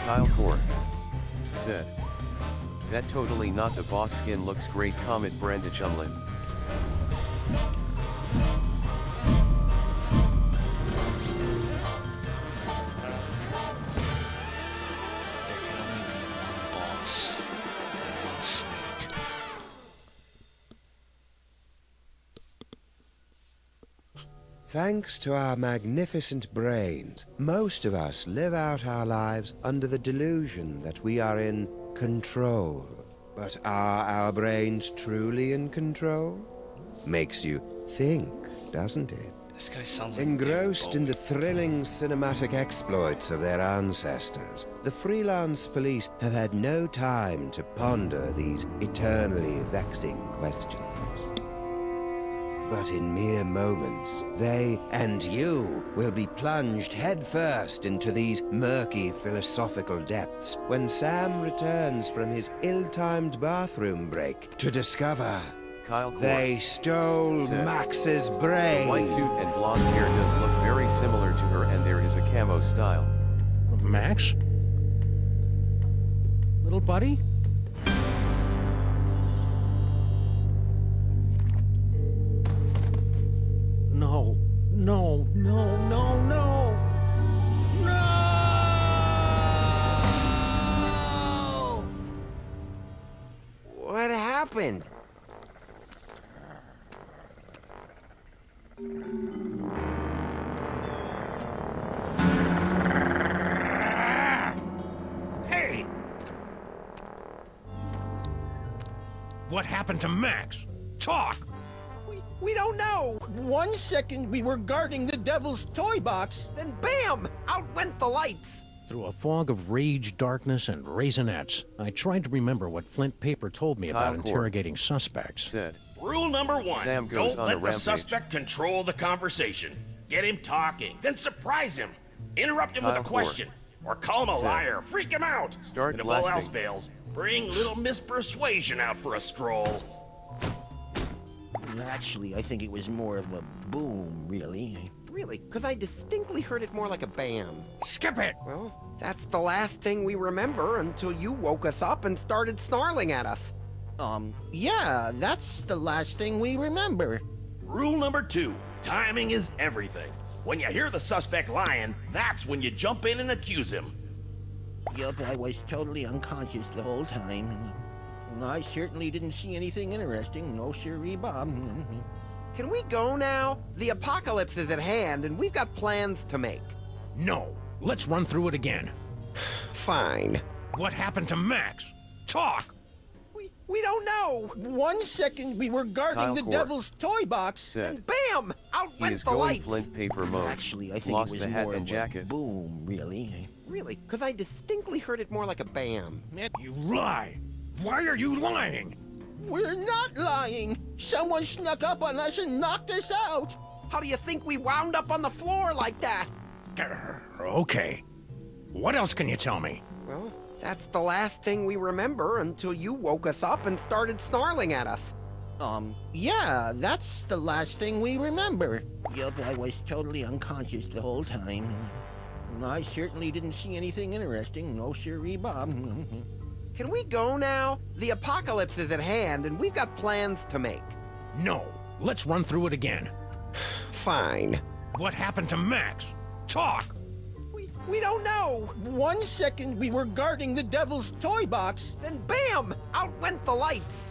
Kyle Core said. That totally not the boss skin looks great. Comet Brandich Umlin. There can only be one boss and one snake. Thanks to our magnificent brains, most of us live out our lives under the delusion that we are in control. But are our brains truly in control? Makes you think, doesn't it? This guy sounds like Engrossed in the David Bowie. thrilling cinematic exploits of their ancestors, the freelance police have had no time to ponder these eternally vexing questions. But in mere moments, they and you will be plunged headfirst into these murky philosophical depths when Sam returns from his ill-timed bathroom break to discover Kyle Core they stole said. Max's The brain. white suit and blonde hair does look very similar to her, and there is a camo style. Max? Little buddy? No, no, no, no, no! No! What happened? Hey! What happened to Max? Talk! We don't know! 1 second we were guarding the devil's toy box, then BAM! Out went the lights! Through a fog of rage, darkness, and raisinets, I tried to remember what Flint Paper told me Kyle about Core interrogating suspects. Said. Rule number 1, Sam goes don't on a let the rampage. suspect control the conversation. Get him talking, then surprise him. Interrupt him with Kyle a Core question, or call him a said. liar, freak him out. Start and if all else blasting. fails, bring little Miss Persuasion out for a stroll. Actually, I think it was more of a boom, really. Really? Because I distinctly heard it more like a BAM. Skip it! Well, that's the last thing we remember until you woke us up and started snarling at us. Yeah, that's the last thing we remember. Rule number 2, timing is everything. When you hear the suspect lying, that's when you jump in and accuse him. Yup, I was totally unconscious the whole time. I certainly didn't see anything interesting. No siree, Bob. Can we go now? The apocalypse is at hand, and we've got plans to make. No, let's run through it again. Fine. What happened to Max? Talk! We don't know. 1 second we were guarding Kyle the Core devil's toy box, said. and BAM! Out He went is the going lights. Flint Paper mode. Actually, I think Lost it was the hat more and of jacket. a boom, really. Really? Because I distinctly heard it more like a BAM. You lie! Why are you lying? We're not lying. Someone snuck up on us and knocked us out. How do you think we wound up on the floor like that? Okay. What else can you tell me? Well, that's the last thing we remember until you woke us up and started snarling at us. Yeah, that's the last thing we remember. Yup, I was totally unconscious the whole time. I certainly didn't see anything interesting. No siree, Bob. Can we go now? The apocalypse is at hand, and we've got plans to make. No, let's run through it again. Fine. What happened to Max? Talk! We don't know. 1 second we were guarding the devil's toy box, then BAM! Out went the lights.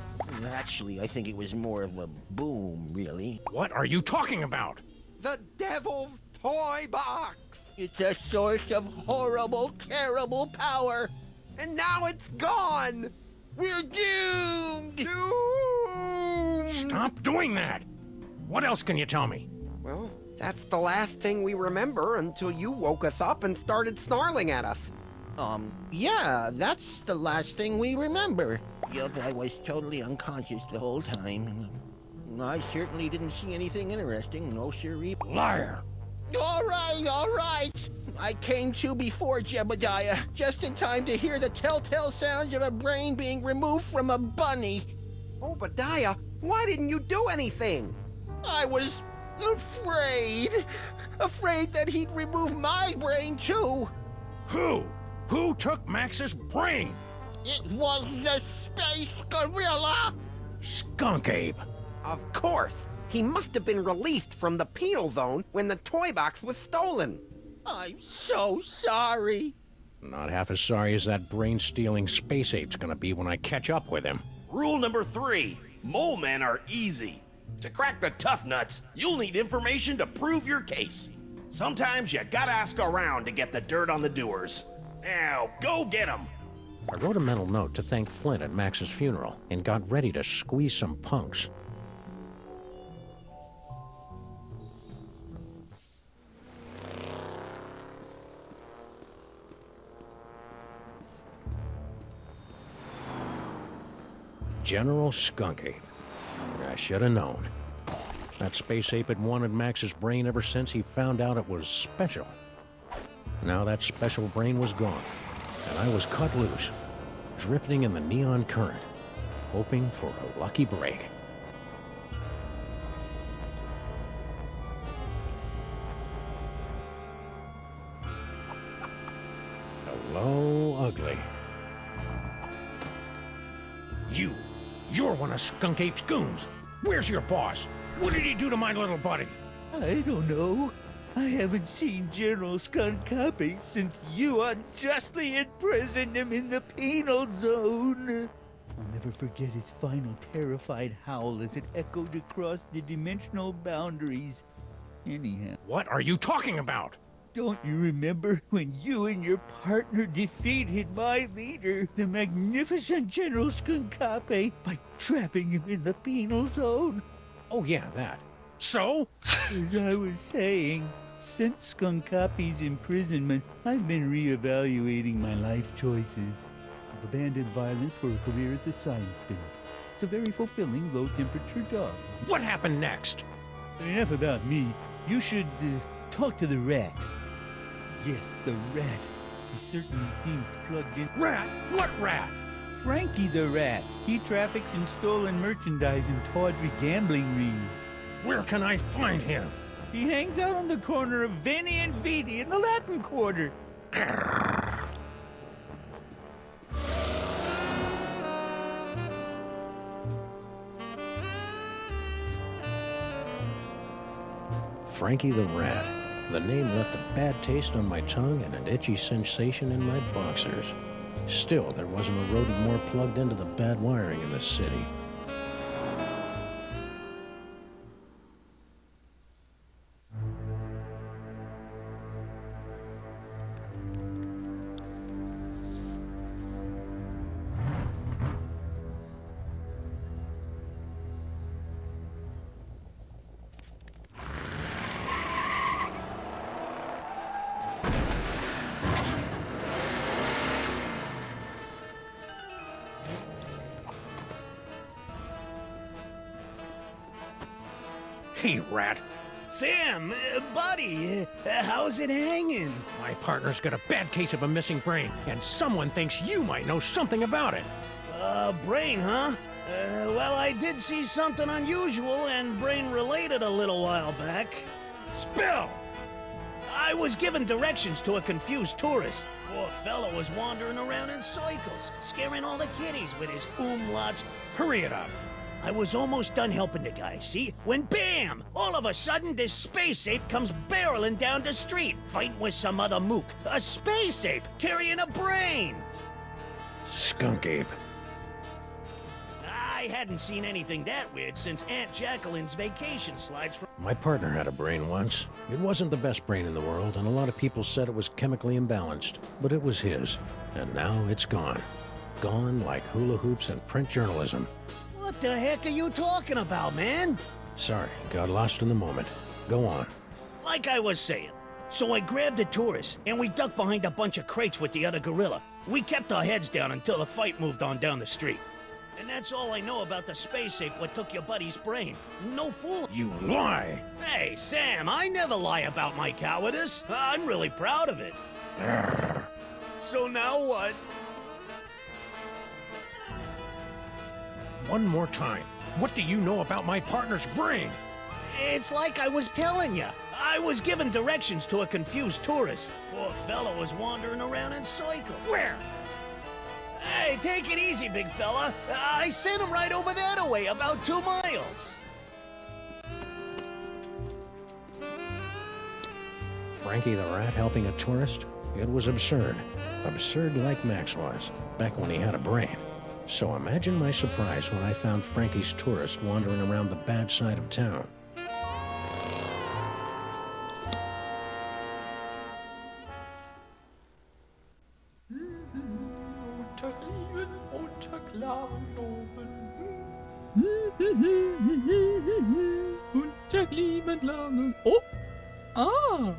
Actually, I think it was more of a boom, really. What are you talking about? The devil's toy box! It's a source of horrible, terrible power. And now it's gone! We're doomed! Doomed! Stop doing that! What else can you tell me? Well, that's the last thing we remember until you woke us up and started snarling at us. Yeah, that's the last thing we remember. Yup, I was totally unconscious the whole time. I certainly didn't see anything interesting. No siree. Liar! All right. I came to before Jebediah, just in time to hear the telltale sounds of a brain being removed from a bunny. Obadiah, why didn't you do anything? I was afraid. Afraid that he'd remove my brain too. Who? Who took Max's brain? It was the space gorilla! Skunk Ape. Of course! He must have been released from the penal zone when the toy box was stolen. I'm so sorry. Not half as sorry as that brain-stealing space ape's gonna be when I catch up with him. Rule number 3, mole men are easy. To crack the tough nuts, you'll need information to prove your case. Sometimes you gotta ask around to get the dirt on the doers. Now, go get 'em. I wrote a mental note to thank Flint at Max's funeral and got ready to squeeze some punks. General Skunk Ape. I should have known. That space ape had wanted Max's brain ever since he found out it was special. Now that special brain was gone, and I was cut loose, drifting in the neon current, hoping for a lucky break. Hello, ugly. You're one of Skunk Ape's goons. Where's your boss? What did he do to my little buddy? I don't know. I haven't seen General Skunk Ape since you unjustly imprisoned him in the penal zone. I'll never forget his final terrified howl as it echoed across the dimensional boundaries. Anyhow, What are you talking about? don't you remember when you and your partner defeated my leader, the magnificent General Skunk Ape, by trapping him in the penal zone? Oh yeah, that. So? As I was saying, since Skunk Ape's imprisonment, I've been reevaluating my life choices. I've abandoned violence for a career as a science spinner. It's a very fulfilling, low-temperature job. What happened next? Enough about me. You should talk to the rat. Yes, the rat. He certainly seems plugged in. Rat? What rat? Frankie the rat. He traffics in stolen merchandise and tawdry gambling rings. Where can I find him? He hangs out on the corner of Veni and Vidi in the Latin Quarter. Frankie the Rat. The name left a bad taste on my tongue and an itchy sensation in my boxers. Still, there wasn't a rodent more plugged into the bad wiring in this city. Hey, Rat. Sam, buddy, how's it hanging? My partner's got a bad case of a missing brain, and someone thinks you might know something about it. Brain, huh? Well, I did see something unusual and brain-related a little while back. Spill! I was given directions to a confused tourist. Poor fellow was wandering around in circles, scaring all the kiddies with his umlauts. Hurry it up. I was almost done helping the guy, see? When bam! All of a sudden, this space ape comes barreling down the street, fighting with some other mook. A space ape carrying a brain! Skunk Ape. I hadn't seen anything that weird since Aunt Jacqueline's vacation slides from... My partner had a brain once. It wasn't the best brain in the world, and a lot of people said it was chemically imbalanced. But it was his, and now it's gone. Gone like hula hoops and print journalism. What the heck are you talking about, man? Sorry, got lost in the moment. Go on. Like I was saying. So I grabbed the tourist, and we ducked behind a bunch of crates with the other gorilla. We kept our heads down until the fight moved on down the street. And that's all I know about the space ape what took your buddy's brain. No fool. You lie! Hey, Sam, I never lie about my cowardice. I'm really proud of it. So now what? One more time. What do you know about my partner's brain? It's like I was telling you. I was given directions to a confused tourist. Poor fella was wandering around in circles. Where? Hey, take it easy, big fella. I sent him right over that way, about 2 miles. Frankie the Rat helping a tourist? It was absurd. Absurd like Max was, back when he had a brain. So imagine my surprise when I found Frankie's tourist wandering around the bad side of town. Oh! Ah!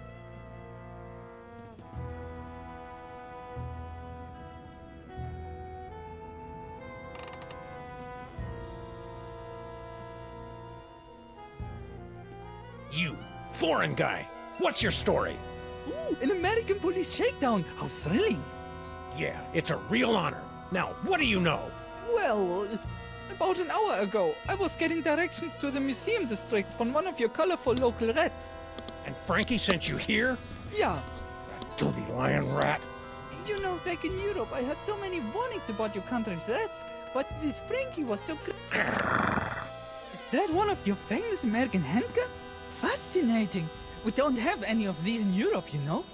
You, foreign guy, what's your story? Ooh, an American police shakedown! How thrilling! Yeah, it's a real honor. Now, what do you know? Well, about an hour ago, I was getting directions to the museum district from one of your colorful local rats. And Frankie sent you here? Yeah, Dirty lion rat. you know, back in Europe, I heard so many warnings about your country's rats, but this Frankie was so good. Is that one of your famous American handguns? Fascinating! We don't have any of these in Europe, you know.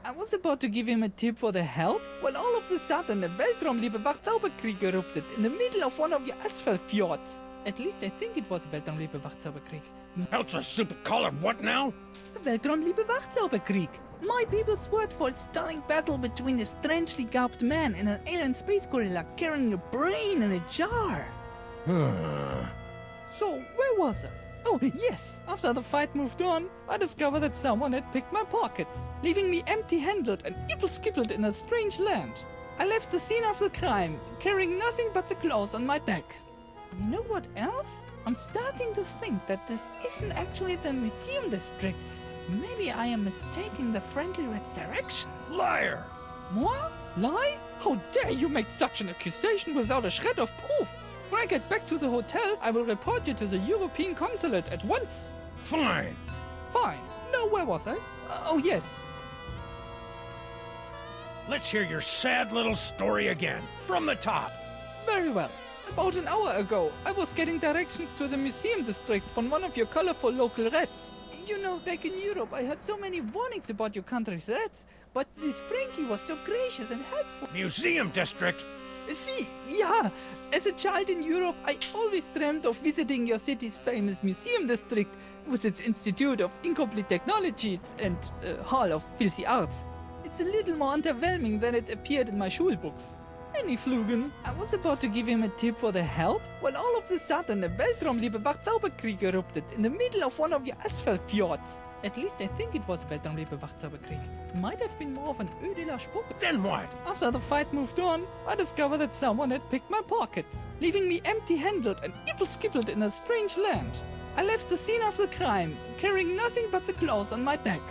I was about to give him a tip for the help, when all of a sudden a Weltraumliebe Wachzauberkrieg erupted in the middle of one of your asphalt fjords. At least I think it was a Weltraumliebe Wachzauberkrieg. Ultra super colored what now? The Weltraumliebe Wachzauberkrieg. My people's word for a stunning battle between a strangely garbed man and an alien space gorilla carrying a brain in a jar. So, where was I? Oh, yes! After the fight moved on, I discovered that someone had picked my pockets, leaving me empty-handed and ibble-skibbled in a strange land. I left the scene of the crime, carrying nothing but the clothes on my back. You know what else? I'm starting to think that this isn't actually the museum district. Maybe I am mistaking the friendly rat's directions. Liar! Moi? Lie? How dare you make such an accusation without a shred of proof? When I get back to the hotel, I will report you to the European consulate at once. Fine. Fine. Now, where was I? Oh, yes. Let's hear your sad little story again, from the top. Very well. About an hour ago, I was getting directions to the museum district from one of your colorful local rats. You know, back in Europe, I heard so many warnings about your country's rats, but this Frankie was so gracious and helpful. Museum district? See, yeah, as a child in Europe, I always dreamed of visiting your city's famous museum district with its Institute of Incomplete Technologies and Hall of Filthy Arts. It's a little more underwhelming than it appeared in my schulbooks. Any Flugen, I was about to give him a tip for the help, when all of a sudden a Weltraumliebe Wachzauberkrieg erupted in the middle of one of your asphalt fjords. At least I think it was Weltraumliebe Wachzauberkrieg. Might have been more of an Öl de la Spucke. Then what? After the fight moved on, I discovered that someone had picked my pockets, leaving me empty-handed and ibble-skibbled in a strange land. I left the scene of the crime, carrying nothing but the clothes on my back.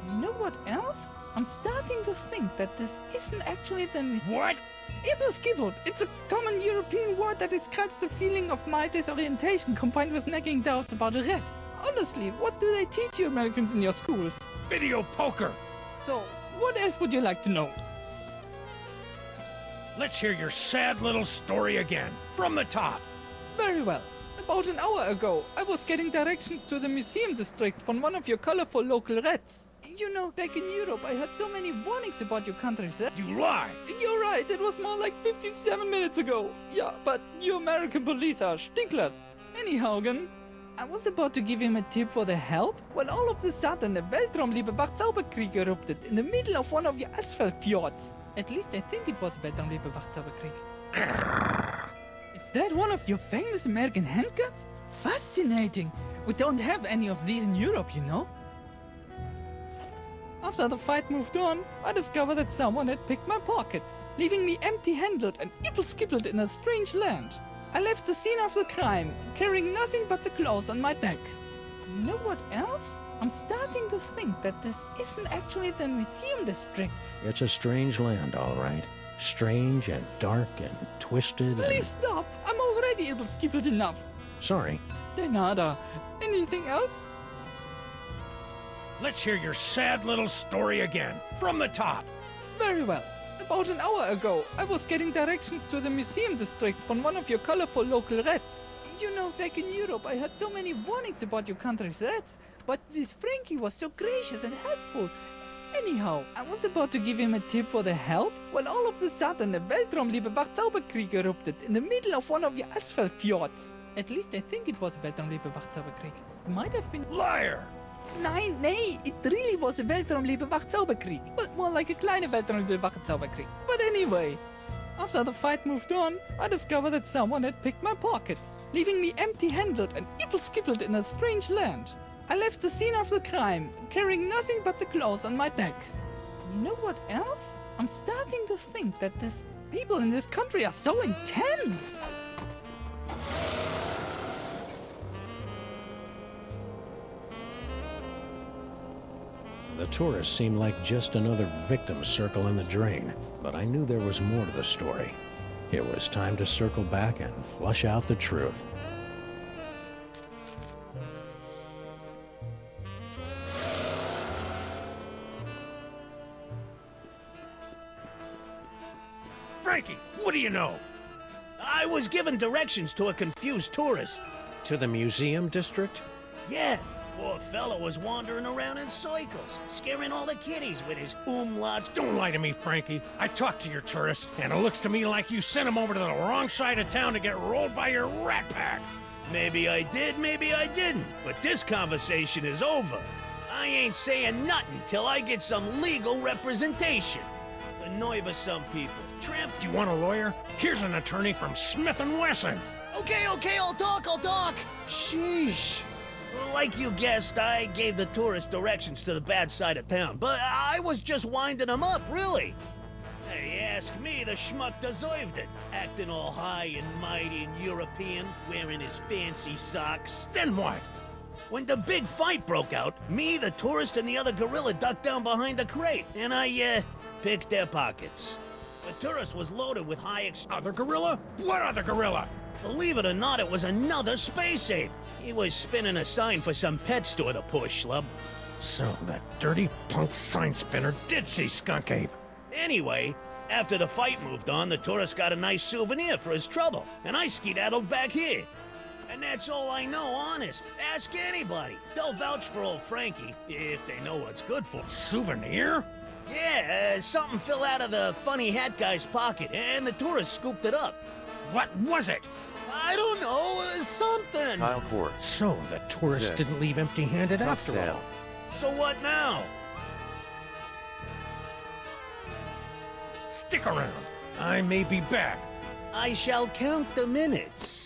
You know what else? I'm starting to think that this isn't actually the What? Ibble-skibbled. It's a common European word that describes the feeling of mild disorientation combined with nagging doubts about a rat. Honestly, what do they teach you Americans in your schools? Video poker. So, what else would you like to know? Let's hear your sad little story again, from the top. Very well. About an hour ago, I was getting directions to the museum district from one of your colorful local rats. You know, back in Europe, I heard so many warnings about your country's rats. You lie. You're right, it was more like 57 minutes ago. Yeah, but you American police are stinklers. Anyhow, I was about to give him a tip for the help, when all of a sudden a Weltraumliebe Wachzauberkrieg erupted in the middle of one of your asphalt fjords. At least I think it was Weltraumliebe Wachzauberkrieg. Is that one of your famous American handguns? Fascinating. We don't have any of these in Europe, you know. After the fight moved on, I discovered that someone had picked my pockets, leaving me empty-handed and ibble-skibbled in a strange land. I left the scene of the crime, carrying nothing but the clothes on my back. You know what else? I'm starting to think that this isn't actually the museum district. It's a strange land, all right. Strange and dark and twisted and... Please stop! I'm already ibble-skibbled enough. Sorry. De nada. Anything else? Let's hear your sad little story again, from the top. Very well. About an hour ago, I was getting directions to the museum district from one of your colorful local rats. You know, back in Europe, I heard so many warnings about your country's rats, but this Frankie was so gracious and helpful. Anyhow, I was about to give him a tip for the help, when all of a sudden a Weltraumliebe Wachzauberkrieg erupted in the middle of one of your asphalt fjords. At least I think it was a Weltraumliebe Wachzauberkrieg. It might have been... Liar! Nein, nee, it really was a Weltraumliebe Wachzauberkrieg. But more like a kleine Weltraumliebe Wachzauberkrieg. But anyway, after the fight moved on, I discovered that someone had picked my pockets, leaving me empty-handed and ipple-skippled in a strange land. I left the scene of the crime, carrying nothing but the clothes on my back. You know what else? I'm starting to think that these people in this country are so intense. The tourists seemed like just another victim circling the drain, but I knew there was more to the story. It was time to circle back and flush out the truth. Frankie, what do you know? I was given directions to a confused tourist. To the museum district? Yeah, poor fella was wandering around in circles, scaring all the kiddies with his umlauts. Don't lie to me, Frankie. I talked to your tourist, and it looks to me like you sent him over to the wrong side of town to get rolled by your rat pack. Maybe I did, maybe I didn't. But this conversation is over. I ain't saying nothing till I get some legal representation. The nerve of some people. Tramp. Do you want a lawyer? Here's an attorney from Smith & Wesson. Okay, I'll talk. Sheesh. Like you guessed, I gave the tourist directions to the bad side of town, but I was just winding them up, really. Hey, ask me, the schmuck deserved it. Acting all high and mighty and European, wearing his fancy socks. Then what? When the big fight broke out, me, the tourist, and the other gorilla ducked down behind the crate, and I, picked their pockets. The tourist was loaded with Other gorilla? What other gorilla? Believe it or not, it was another space ape. He was spinning a sign for some pet store, the poor schlub. So that dirty punk sign spinner did see Skunk Ape. Anyway, after the fight moved on, the tourist got a nice souvenir for his trouble, and I skedaddled back here. And that's all I know, honest. Ask anybody. They'll vouch for old Frankie, if they know what's good for him. Souvenir? Yeah, something fell out of the funny hat guy's pocket, and the tourist scooped it up. What was it? I don't know, something. Kyle Court. So the tourist Zed. didn't leave empty-handed Tough after Sam. all. So what now? Stick around. I may be back. I shall count the minutes.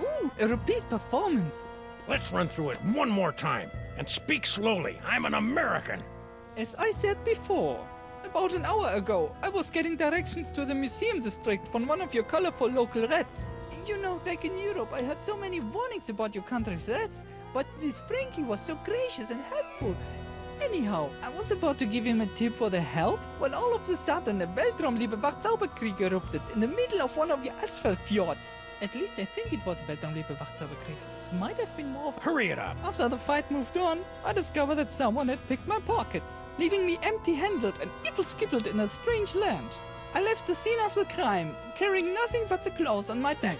Ooh, a repeat performance. Let's run through it one more time. And speak slowly. I'm an American. As I said before, about an hour ago, I was getting directions to the museum district from one of your colorful local rats. You know, back in Europe, I heard so many warnings about your country's rats, but this Frankie was so gracious and helpful. Anyhow, I was about to give him a tip for the help, when all of a sudden a Weltraumliebe Wachzauberkrieg erupted in the middle of one of your asphalt fjords. At least I think it was a Weltraumliebe Wachzauberkrieg. It might have been more of... Hurry it up. After the fight moved on, I discovered that someone had picked my pockets, leaving me empty-handed and ipple-skippled in a strange land. I left the scene of the crime, carrying nothing but the clothes on my back.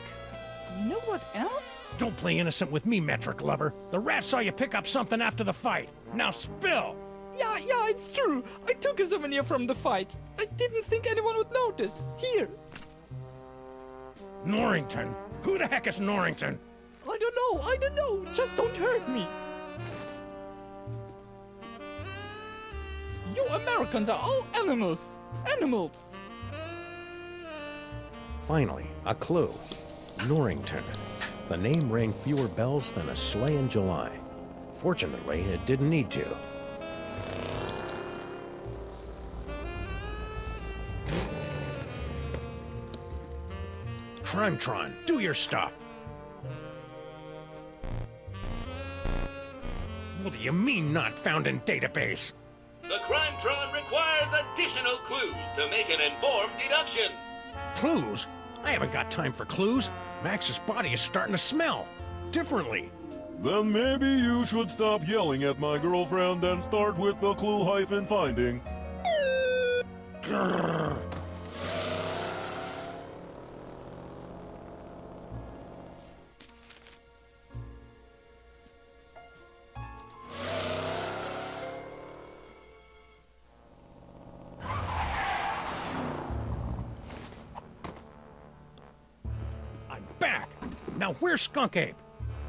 You know what else? Don't play innocent with me, metric lover. The rat saw you pick up something after the fight. Now spill! Yeah, it's true. I took a souvenir from the fight. I didn't think anyone would notice. Here. Norrington? Who the heck is Norrington? I don't know. Just don't hurt me. You Americans are all animals. Animals. Finally, a clue. Norrington. The name rang fewer bells than a sleigh in July. Fortunately, it didn't need to. Crimetron, do your stuff. What do you mean not found in database? The Crimetron requires additional clues to make an informed deduction. Clues? I haven't got time for clues. Max's body is starting to smell differently. Then maybe you should stop yelling at my girlfriend and start with the clue-finding. Grrr. I'm back. Now where's Skunk Ape?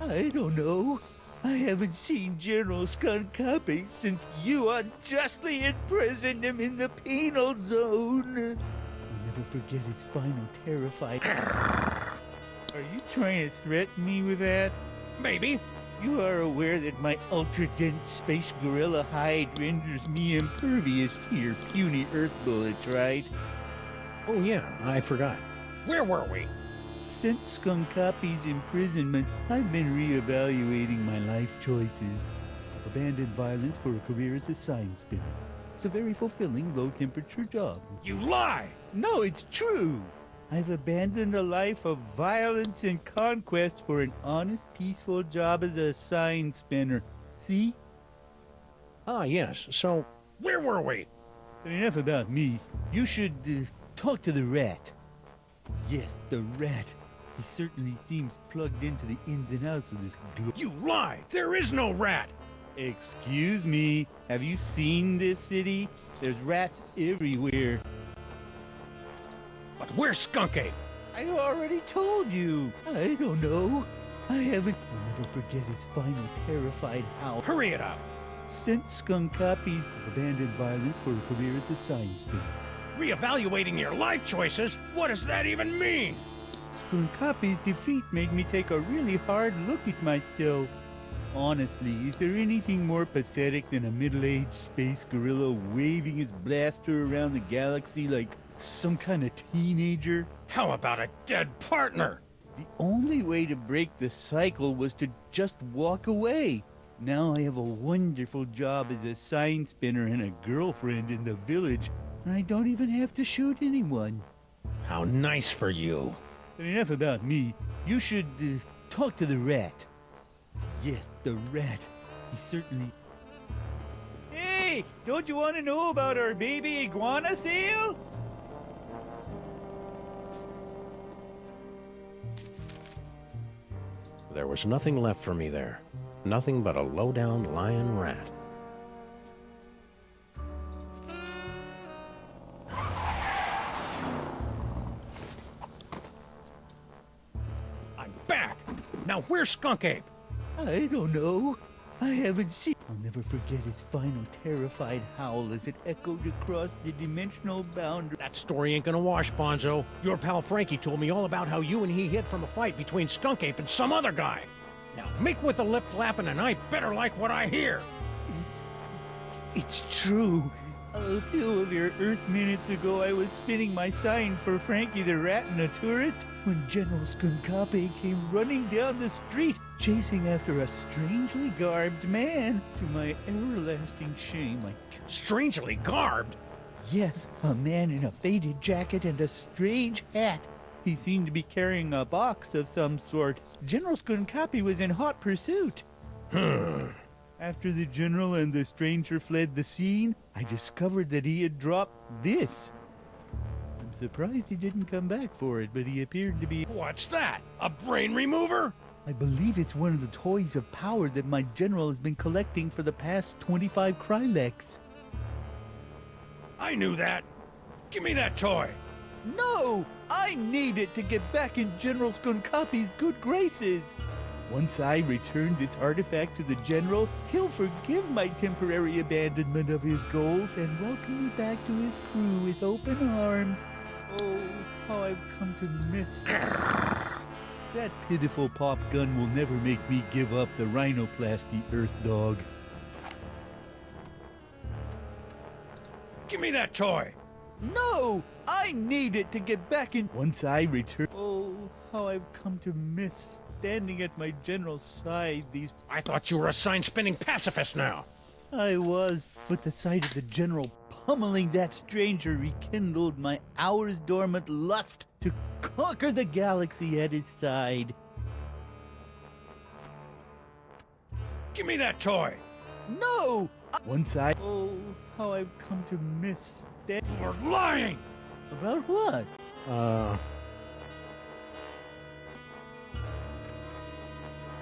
I don't know. I haven't seen General Skunk Copy since you unjustly imprisoned him in the penal zone. I'll never forget his final terrified... Are you trying to threaten me with that? Maybe. You are aware that my ultra-dense space gorilla hide renders me impervious to your puny Earth bullets, right? Oh yeah, I forgot. Where were we? Since Skunk Copy's imprisonment, I've been reevaluating my life choices. I've abandoned violence for a career as a sign spinner. It's a very fulfilling, low-temperature job. You lie! No, it's true! I've abandoned a life of violence and conquest for an honest, peaceful job as a sign spinner. See? Ah, yes. So, where were we? Enough about me. You should talk to the rat. Yes, the rat. He certainly seems plugged into the ins and outs of this You lie! There is no rat! Excuse me. Have you seen this city? There's rats everywhere. But where's Skunk Ape? I already told you. I don't know. I haven't... I'll never forget his final terrified howl. Hurry it up! Since Skunk Copy's abandoned violence for a career as a sign spinner. Reevaluating your life choices? What does that even mean? Skunk Copy's defeat made me take a really hard look at myself. Honestly, is there anything more pathetic than a middle-aged space gorilla waving his blaster around the galaxy like some kind of teenager? How about a dead partner? The only way to break the cycle was to just walk away. Now I have a wonderful job as a sign spinner and a girlfriend in the village, and I don't even have to shoot anyone. How nice for you. But enough about me. You should talk to the rat. Yes, the rat. He certainly... Hey! Don't you want to know about our baby iguana sale? There was nothing left for me there. Nothing but a low-down lion rat. I'm back! Now where's Skunk Ape? I don't know. I haven't seen... I'll never forget his final terrified howl as it echoed across the dimensional boundary. That story ain't gonna wash, Bonzo. Your pal Frankie told me all about how you and he hid from a fight between Skunk Ape and some other guy. Now make with the lip flapping and I better like what I hear. It's true. A few of your Earth minutes ago, I was spinning my sign for Frankie the Rat and a tourist when General Skunk Ape came running down the street, chasing after a strangely garbed man. To my everlasting shame, Strangely garbed? Yes, a man in a faded jacket and a strange hat. He seemed to be carrying a box of some sort. General Skunk Ape was in hot pursuit. After the general and the stranger fled the scene, I discovered that he had dropped this. I'm surprised he didn't come back for it, but he appeared to be... What's that? A brain remover? I believe it's one of the toys of power that my general has been collecting for the past 25 Kryleks. I knew that. Give me that toy. No! I need it to get back in General Skunk Ape's good graces. Once I return this artifact to the General, he'll forgive my temporary abandonment of his goals and welcome me back to his crew with open arms. Oh, how I've come to miss... That pitiful pop gun will never make me give up the rhinoplasty Earth Dog. Give me that toy. No! I need it to get back in... Once I return... Oh, how I've come to miss standing at my general's side. I thought you were a sign-spinning pacifist now. I was, but the sight of the general pummeling that stranger rekindled my hours dormant lust to conquer the galaxy at his side. Give me that toy. No! Once I... Oh, how I've come to miss that. You're lying! About what?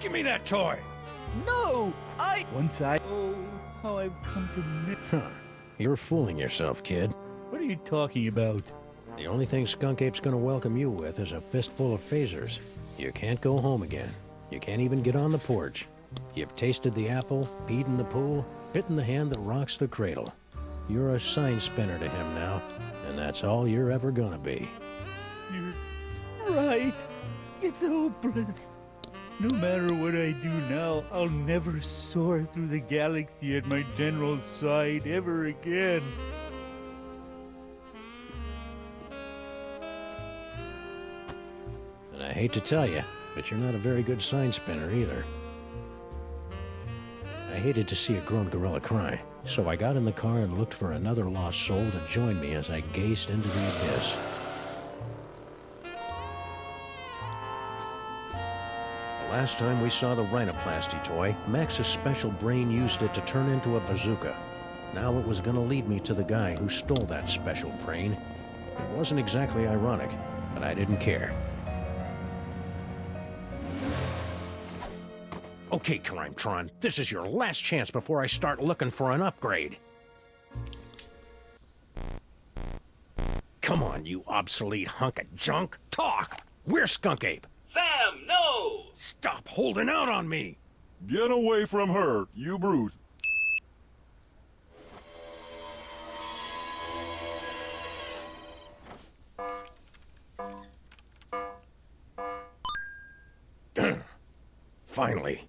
Give me that toy. No! Once I... Oh, how I've come to miss... Huh. You're fooling yourself, kid. What are you talking about? The only thing Skunk Ape's gonna welcome you with is a fistful of phasers. You can't go home again. You can't even get on the porch. You've tasted the apple, peed in the pool, bitten the hand that rocks the cradle. You're a sign spinner to him now, and that's all you're ever gonna be. You're right. It's hopeless. No matter what I do now, I'll never soar through the galaxy at my general's side ever again. And I hate to tell you, but you're not a very good sign spinner either. I hated to see a grown gorilla cry, so I got in the car and looked for another lost soul to join me as I gazed into the abyss. The last time we saw the rhinoplasty toy, Max's special brain used it to turn into a bazooka. Now it was gonna lead me to the guy who stole that special brain. It wasn't exactly ironic, but I didn't care. Okay, Crimetron, this is your last chance before I start looking for an upgrade. Come on, you obsolete hunk of junk. Talk! We're Skunk Ape. Sam, no! Stop holding out on me! Get away from her, you brute. Finally.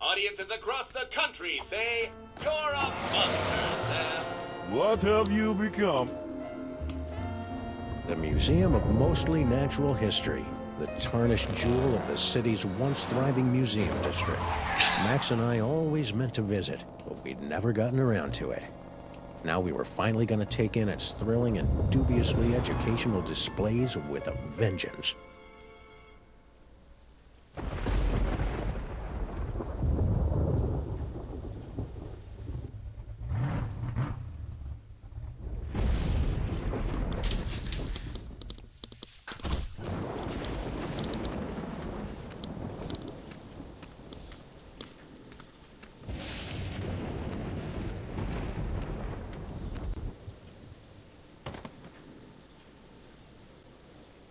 Audiences across the country say, you're a monster, Sam. What have you become? The Museum of Mostly Natural History, the tarnished jewel of the city's once thriving museum district. Max and I always meant to visit, but we'd never gotten around to it. Now we were finally going to take in its thrilling and dubiously educational displays with a vengeance.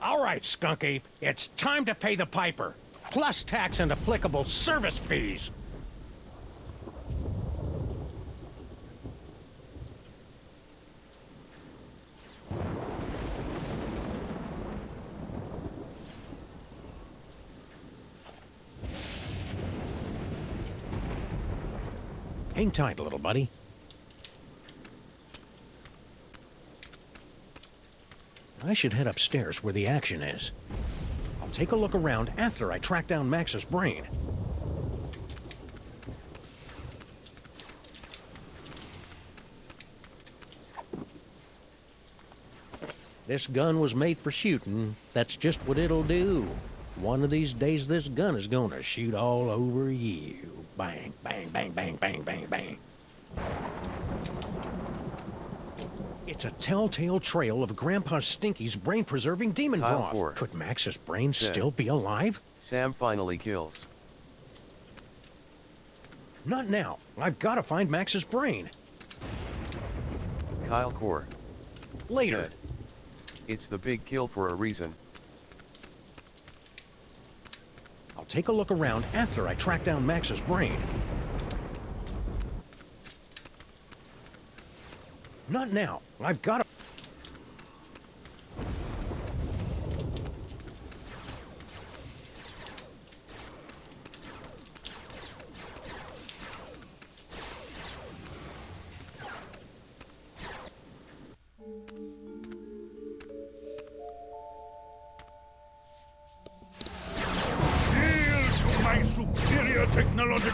All right, Skunk Ape, it's time to pay the piper, plus tax and applicable service fees. Hang tight, little buddy. I should head upstairs where the action is. I'll take a look around after I track down Max's brain. This gun was made for shooting. That's just what it'll do. One of these days, this gun is gonna shoot all over you. Bang, bang, bang, bang, bang, bang, bang. It's a telltale trail of Grandpa Stinky's brain-preserving demon Kyle broth. Ford. Could Max's brain Sid. still be alive? Sam finally kills. Not now. I've got to find Max's brain. Kyle Core. Later. Sid. It's the big kill for a reason. I'll take a look around after I track down Max's brain. Not now. I've got to...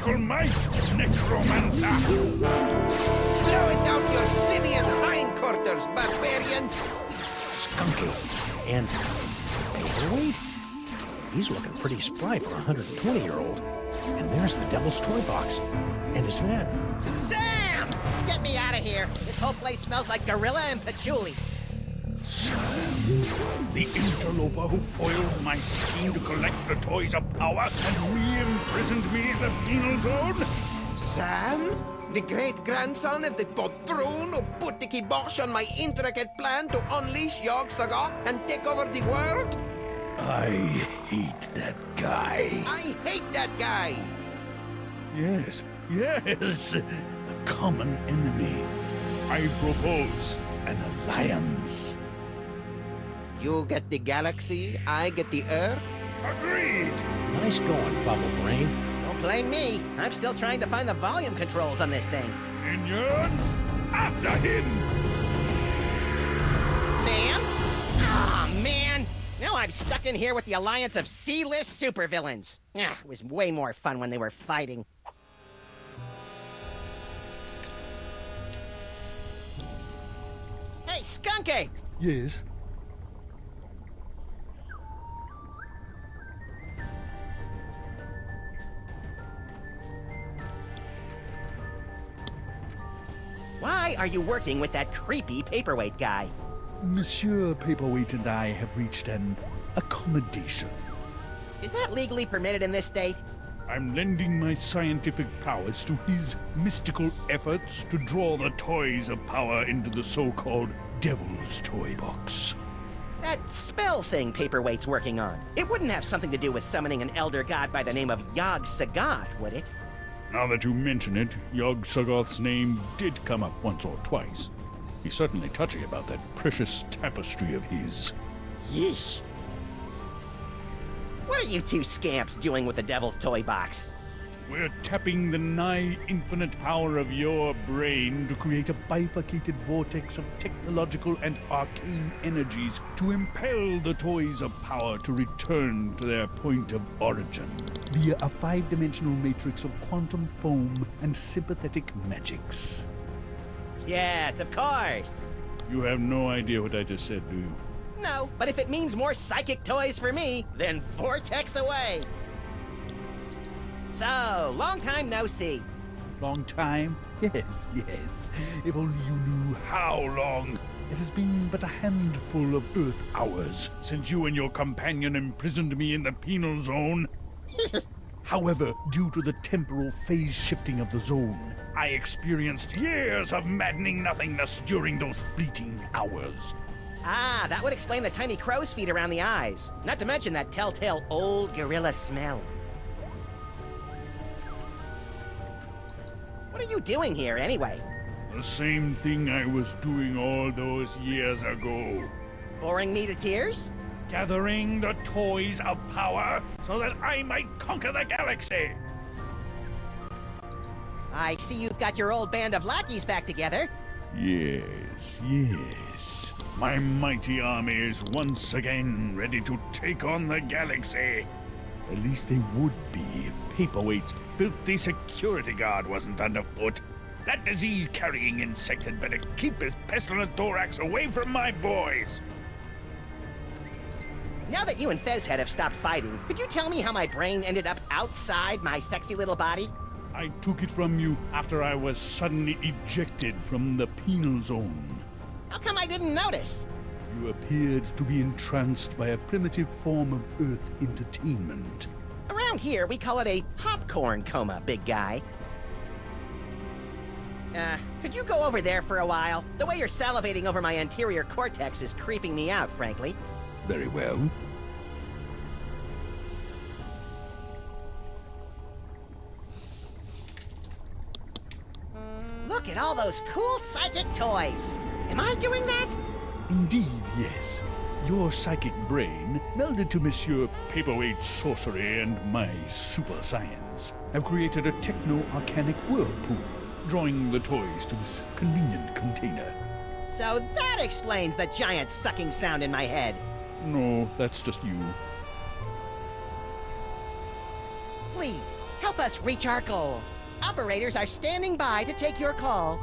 mystical might, necromancer! Blow it out your simian hindquarters, barbarian! Skunky. And paperweight? He's looking pretty spry for a 120-year-old. And there's the Devil's Toy Box. And is that... Sam! Get me out of here. This whole place smells like gorilla and patchouli. The interloper who foiled my scheme to collect the toys of power and re-imprisoned me in the penal zone? Sam? The great-grandson of the patron who put the kibosh on my intricate plan to unleash Yog-Sothoth and take over the world? I hate that guy. I hate that guy! Yes, a common enemy. I propose an alliance. You get the galaxy, I get the Earth? Agreed! Nice going, Bubble Brain. Don't blame me. I'm still trying to find the volume controls on this thing. Minions, after him! Sam? Aw, man! Now I'm stuck in here with the alliance of C-list supervillains. It was way more fun when they were fighting. Hey, Skunky! Yes? Why are you working with that creepy paperweight guy? Monsieur Paperweight and I have reached an accommodation. Is that legally permitted in this state? I'm lending my scientific prowess to his mystical efforts to draw the toys of power into the so-called Devil's Toy Box. That spell thing Paperweight's working on. It wouldn't have something to do with summoning an elder god by the name of Yog-Sothoth, would it? Now that you mention it, Yog-Sothoth's name did come up once or twice. He's certainly touchy about that precious tapestry of his. Yeesh. What are you two scamps doing with the Devil's Toy Box? We're tapping the nigh-infinite power of your brain to create a bifurcated vortex of technological and arcane energies to impel the toys of power to return to their point of origin via a 5-dimensional matrix of quantum foam and sympathetic magics. Yes, of course. You have no idea what I just said, do you? No, but if it means more psychic toys for me, then vortex away. So, long time no see. Long time? Yes. If only you knew how long. It has been but a handful of Earth hours since you and your companion imprisoned me in the penal zone. However, due to the temporal phase shifting of the zone, I experienced years of maddening nothingness during those fleeting hours. Ah, that would explain the tiny crow's feet around the eyes. Not to mention that telltale old gorilla smell. What are you doing here, anyway? The same thing I was doing all those years ago. Boring me to tears? Gathering the toys of power so that I might conquer the galaxy. I see you've got your old band of lackeys back together. Yes. My mighty army is once again ready to take on the galaxy. At least they would be if Paperweight's filthy security guard wasn't underfoot. That disease-carrying insect had better keep his pestilent thorax away from my boys. Now that you and Fezhead have stopped fighting, could you tell me how my brain ended up outside my sexy little body? I took it from you after I was suddenly ejected from the penal zone. How come I didn't notice? You appeared to be entranced by a primitive form of Earth entertainment. Around here, we call it a popcorn coma, big guy. Could you go over there for a while? The way you're salivating over my anterior cortex is creeping me out, frankly. Very well. Look at all those cool psychic toys. Am I doing that? Indeed, yes. Your psychic brain, melded to Monsieur Paperweight's sorcery and my super science, have created a techno-arcanic whirlpool, drawing the toys to this convenient container. So that explains the giant sucking sound in my head. No, that's just you. Please, Help us reach our goal. Operators are standing by to take your call.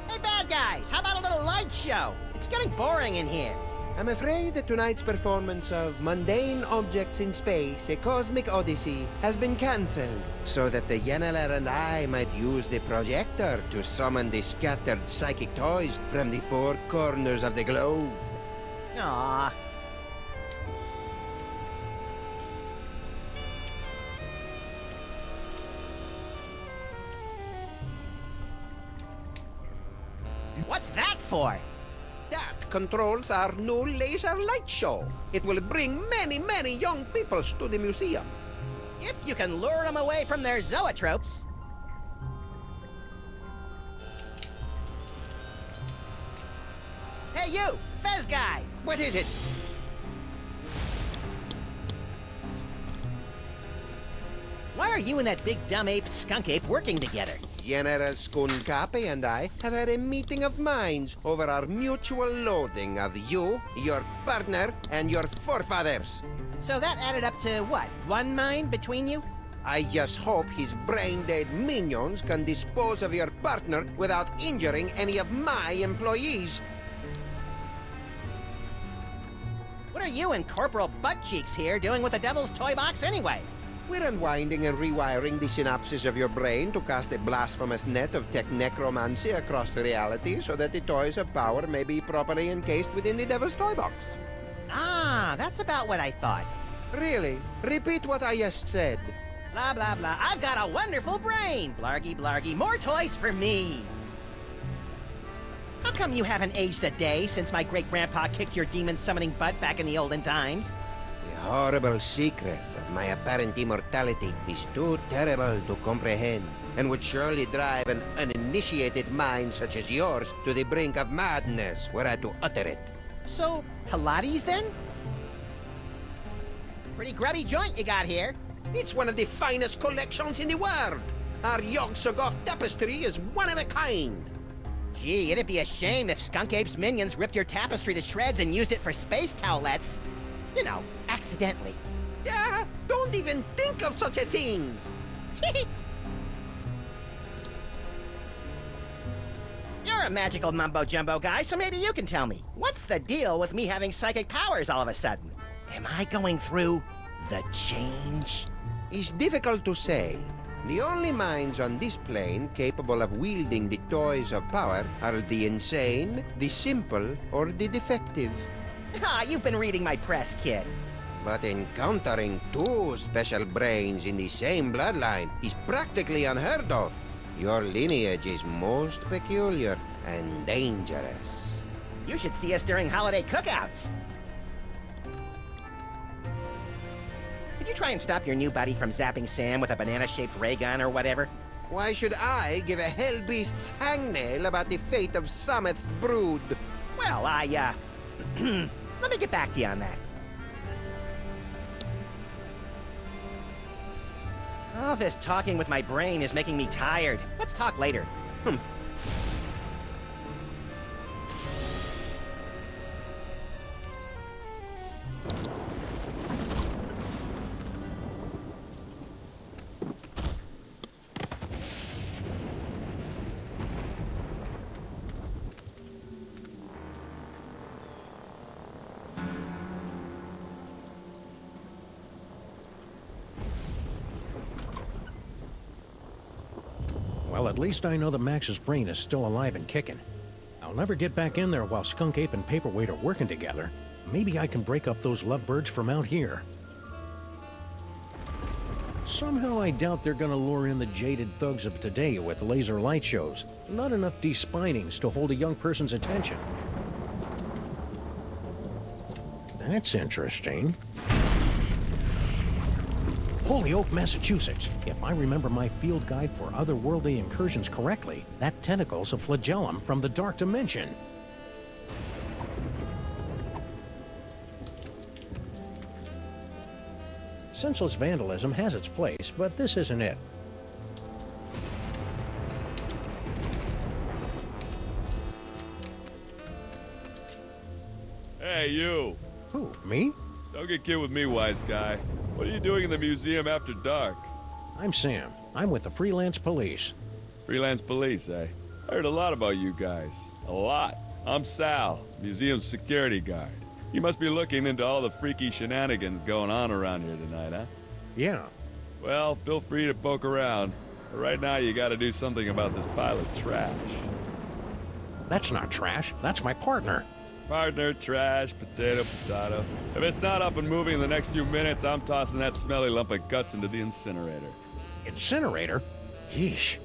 Hey, bad guys, how about a little light show? It's getting boring in here. I'm afraid that tonight's performance of Mundane Objects in Space, A Cosmic Odyssey, has been cancelled, so that the Yenneler and I might use the projector to summon the scattered psychic toys from the four corners of the globe. Aww. What's that for? That controls our new laser light show. It will bring many, many young peoples to the museum. If you can lure them away from their zoetropes. Hey, you! Fez guy! What is it? Why are you and that big dumb ape, skunk ape, working together? General Skunkapi and I have had a meeting of minds over our mutual loathing of you, your partner, and your forefathers. So that added up to what? One mind between you? I just hope his brain-dead minions can dispose of your partner without injuring any of my employees. What are you and Corporal Buttcheeks here doing with the Devil's Toy Box anyway? We're unwinding and rewiring the synapses of your brain to cast a blasphemous net of tech necromancy across reality so that the toys of power may be properly encased within the Devil's Toy Box. Ah, that's about what I thought. Really? Repeat what I just said. Blah, blah, blah. I've got a wonderful brain! Blargy, blargy. More toys for me! How come you haven't aged a day since my great-grandpa kicked your demon-summoning butt back in the olden times? The horrible secret of my apparent immortality is too terrible to comprehend, and would surely drive an uninitiated mind such as yours to the brink of madness were I to utter it. So, Pilates then? Pretty grubby joint you got here. It's one of the finest collections in the world. Our Yog-Sothoth tapestry is one of a kind. Gee, it'd be a shame if Skunk Ape's minions ripped your tapestry to shreds and used it for space towelettes. You know, accidentally. Yeah, don't even think of such a thing. You're a magical mumbo-jumbo guy, so maybe you can tell me. What's the deal with me having psychic powers all of a sudden? Am I going through the change? It's difficult to say. The only minds on this plane capable of wielding the toys of power are the insane, the simple, or the defective. Ah, you've been reading my press, kid. But encountering two special brains in the same bloodline is practically unheard of. Your lineage is most peculiar and dangerous. You should see us during holiday cookouts. Could you try and stop your new buddy from zapping Sam with a banana-shaped ray gun or whatever? Why should I give a hellbeast's hangnail about the fate of Sameth's brood? Well, let me get back to you on that. Oh, this talking with my brain is making me tired. Let's talk later. Well, at least I know that Max's brain is still alive and kicking. I'll never get back in there while Skunk Ape and Paperweight are working together. Maybe I can break up those lovebirds from out here. Somehow I doubt they're gonna lure in the jaded thugs of today with laser light shows. Not enough despinings to hold a young person's attention. That's interesting. Holyoke, Massachusetts. If I remember my field guide for otherworldly incursions correctly, that tentacle's a flagellum from the dark dimension. Senseless vandalism has its place, but this isn't it. Hey, you! Who, me? Don't get kid with me, wise guy. What are you doing in the museum after dark? I'm Sam. I'm with the Freelance Police. Freelance police, eh? I heard a lot about you guys. A lot. I'm Sal, museum security guard. You must be looking into all the freaky shenanigans going on around here tonight, huh? Yeah. Well, feel free to poke around. But right now, you gotta do something about this pile of trash. That's not trash. That's my partner. Partner, trash, potato, potato. If it's not up and moving in the next few minutes, I'm tossing that smelly lump of guts into the incinerator. Incinerator? Yeesh.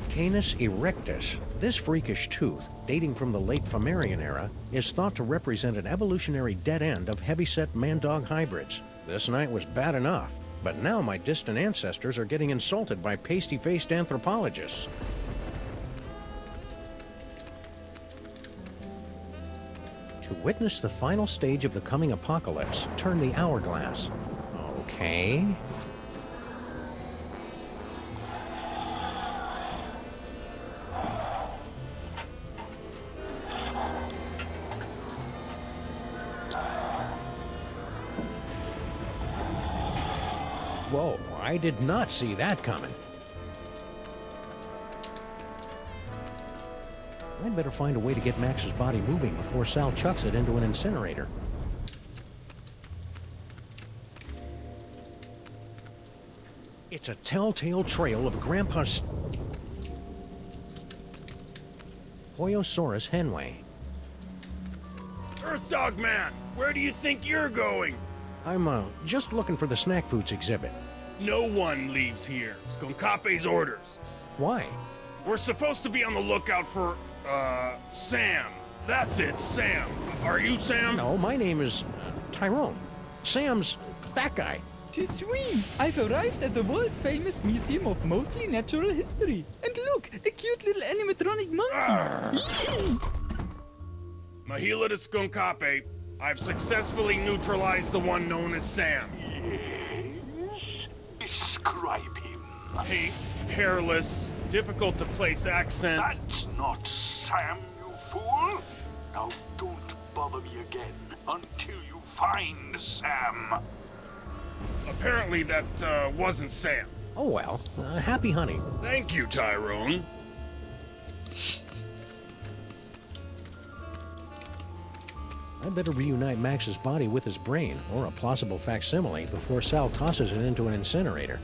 Canis erectus. This freakish tooth, dating from the late Flammarian era, is thought to represent an evolutionary dead end of heavyset man-dog hybrids. This night was bad enough, but now my distant ancestors are getting insulted by pasty-faced anthropologists. To witness the final stage of the coming apocalypse, turn the hourglass. Okay. Whoa, I did not see that coming. I'd better find a way to get Max's body moving before Sal chucks it into an incinerator. It's a telltale trail of Grandpa's Hoyosaurus henway. Earth Dog Man, where do you think you're going? I'm, just looking for the snack foods exhibit. No one leaves here. Skonkape's orders. Why? We're supposed to be on the lookout for, Sam. That's it, Sam. Are you Sam? No, my name is Tyrone. Sam's that guy. Tis we! I've arrived at the world-famous Museum of Mostly Natural History. And look, a cute little animatronic monkey. Mahila to Skonkape, I've successfully neutralized the one known as Sam. Yes? Describe him. Pink, hairless, difficult to place accent. That's not Sam, you fool. Now don't bother me again until you find Sam. Apparently that, wasn't Sam. Oh well, happy hunting. Thank you, Tyrone. I'd better reunite Max's body with his brain, or a plausible facsimile, before Sal tosses it into an incinerator.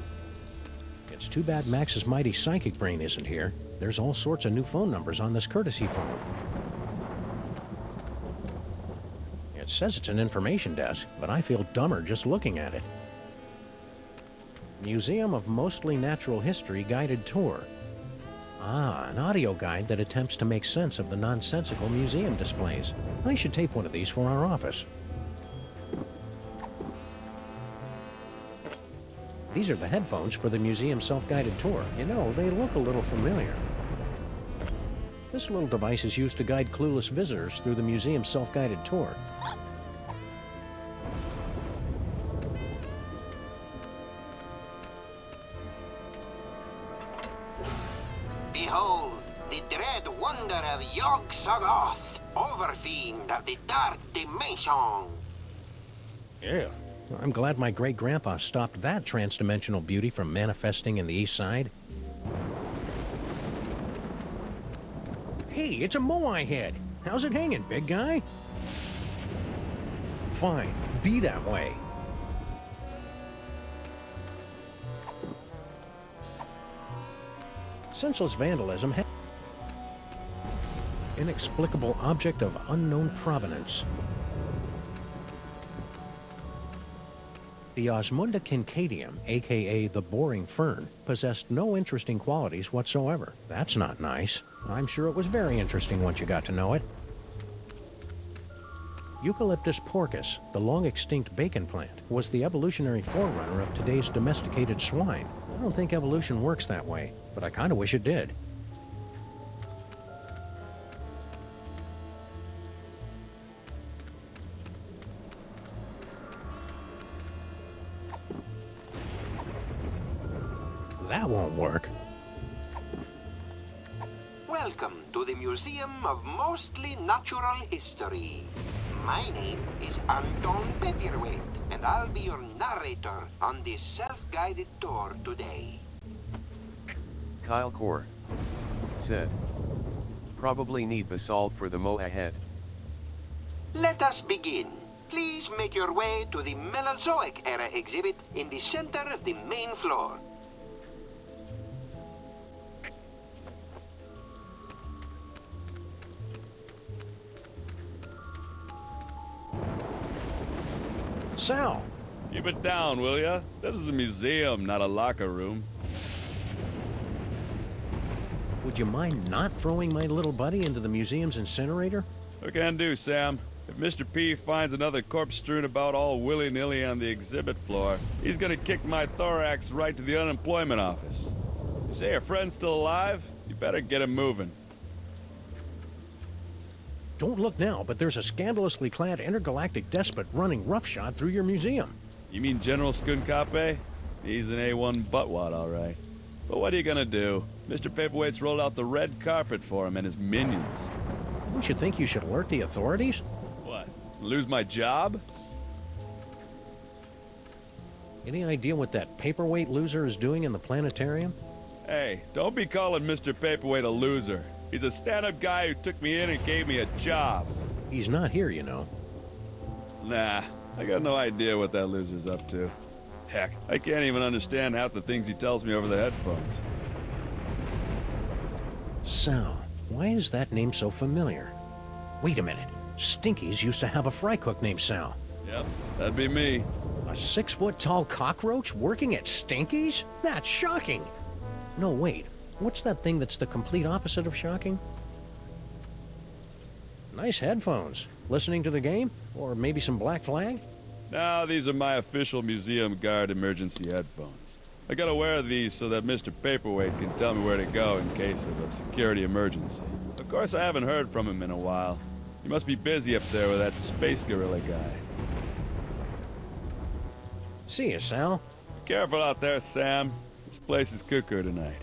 It's too bad Max's mighty psychic brain isn't here. There's all sorts of new phone numbers on this courtesy phone. It says it's an information desk, but I feel dumber just looking at it. Museum of Mostly Natural History guided tour. Ah, an audio guide that attempts to make sense of the nonsensical museum displays. I should tape one of these for our office. These are the headphones for the museum self-guided tour. You know, they look a little familiar. This little device is used to guide clueless visitors through the museum self-guided tour. Behold, the dread wonder of Yog-Sothoth, overfiend of the dark dimension. Yeah. I'm glad my great-grandpa stopped that trans-dimensional beauty from manifesting in the East Side. Hey, it's a Moai head. How's it hanging, big guy? Fine, be that way. Senseless vandalism. Inexplicable object of unknown provenance. The Osmunda Kincaidum, aka the boring fern, possessed no interesting qualities whatsoever. That's not nice. I'm sure it was very interesting once you got to know it. Eucalyptus porcus, the long-extinct bacon plant, was the evolutionary forerunner of today's domesticated swine. I don't think evolution works that way, but I kind of wish it did. That won't work. Welcome to the Museum of Mostly Natural History. My name is Anton Pepperweight, and I'll be your narrator on this self-guided tour today. Kyle Core said. Probably need basalt for the mow ahead. Let us begin. Please make your way to the Mesozoic era exhibit in the center of the main floor. Sal! Keep it down, will ya? This is a museum, not a locker room. Would you mind not throwing my little buddy into the museum's incinerator? What can I do, Sam? If Mr. P finds another corpse strewn about all willy-nilly on the exhibit floor, he's gonna kick my thorax right to the unemployment office. You say your friend's still alive? You better get him moving. Don't look now, but there's a scandalously clad intergalactic despot running roughshod through your museum. You mean General Skunkape? He's an A1 buttwad, all right. But what are you gonna do? Mr. Paperweight's rolled out the red carpet for him and his minions. Don't you think you should alert the authorities? What? Lose my job? Any idea what that paperweight loser is doing in the planetarium? Hey, don't be calling Mr. Paperweight a loser. He's a stand-up guy who took me in and gave me a job. He's not here, you know. Nah, I got no idea what that loser's up to. Heck, I can't even understand half the things he tells me over the headphones. Sal, why is that name so familiar? Wait a minute. Stinky's used to have a fry cook named Sal. Yep, that'd be me. A 6-foot-tall cockroach working at Stinky's? That's shocking. No, wait. What's that thing that's the complete opposite of shocking? Nice headphones. Listening to the game? Or maybe some Black Flag? No, these are my official museum guard emergency headphones. I gotta wear these so that Mr. Paperweight can tell me where to go in case of a security emergency. Of course, I haven't heard from him in a while. He must be busy up there with that space gorilla guy. See you, Sal. Careful out there, Sam. This place is cuckoo tonight.